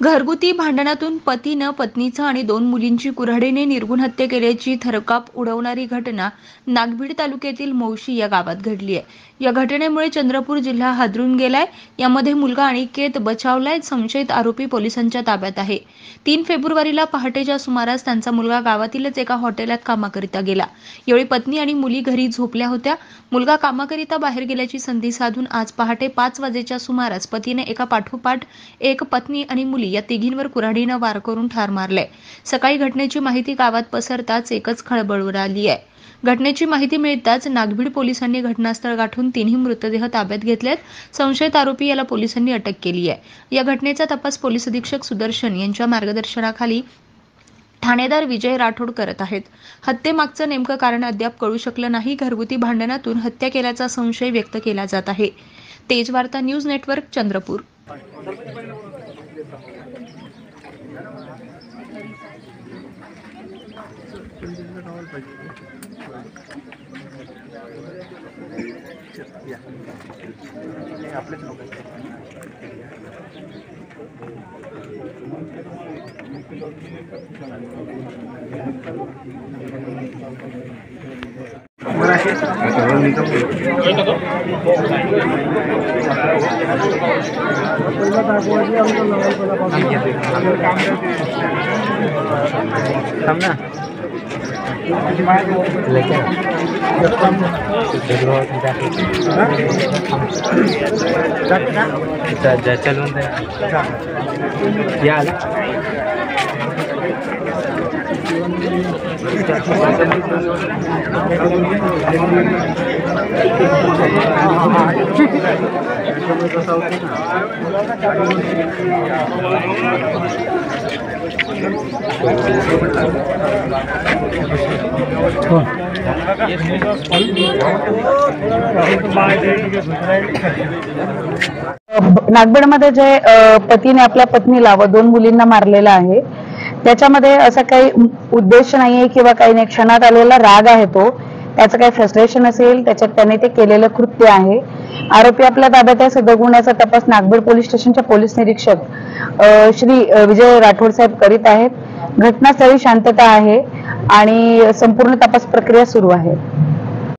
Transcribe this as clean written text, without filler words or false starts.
घरगुती भांडणातून पतीनं पत्नीचं आणि 2 मुलींची कुऱ्हाडीने निर्घृण हत्या केल्याची थरकाप उडवणारी घटना नागभीड तालुक्यातील मौशी या गावात घडली आहे। या घटनेमुळे चंद्रपूर जिल्हा हादरून गेलाय। यामध्ये मुलगा अनिकेत बचावलाय। संशयित आरोपी पोलिसांच्या ताब्यात आहे। 3 फेब्रुवारीला पहाटेच्या सुमारास त्यांचा मुलगा गावातीलच एका हॉटेलात कामाकरिता गेला। यावेळी पत्नी आणि मुली घरी झोपल्या होत्या। मुलगा कामाकरिता बाहेर गेल्याची संधी साधून आज पहाटे 5 वाजेच्या सुमारास पतीने एका पाठोपाठ एक पत्नी आणि मुली या तिघींवर कुऱ्हाडीने वार करून ठार मारले। सकाळी घटनेची माहिती गावात पसरताच एकच खळबळ उडाली आहे। घटनेची माहिती मिळताच नागभीड पोलिसांनी घटनास्थळ गाठून तिन्ही मृतदेह ताब्यात घेतलेत। संशयित आरोपी याला पोलिसांनी अटक केली आहे। या घटनेचा तपास पोलीस अधीक्षक सुदर्शन यांच्या मार्गदर्शनाखाली ठाणेदार विजय राठोड करत आहेत। हत्येमागचं नेमकं कारण अद्याप कळू शकलं नाही। घरगुती भांडणातून हत्या केल्याचा संशय व्यक्त केला जात आहे। तेज वार्ता न्यूज नेटवर्क चंद्रपूर। नागभीडमध्ये जे पतीने आपल्या पत्नीला व 2 मुलींना मारलेला आहे, त्याच्यामध्ये असा काही उद्देश नाहीये किंवा काही नाही, क्षणात आलेला राग आहे तो, त्याचं काही फ्रस्ट्रेशन असेल, त्याच्यात त्याने ते केलेलं कृत्य आहे। आरोपी आपल्या ताब्यात आहे। सदर गुन्ह्याचा तपास नागभीड पोलीस स्टेशनचे पोलीस निरीक्षक श्री विजय राठोड साहेब करीत आहेत। घटनास्थळी शांतता आहे आणि संपूर्ण तपास प्रक्रिया सुरू आहे।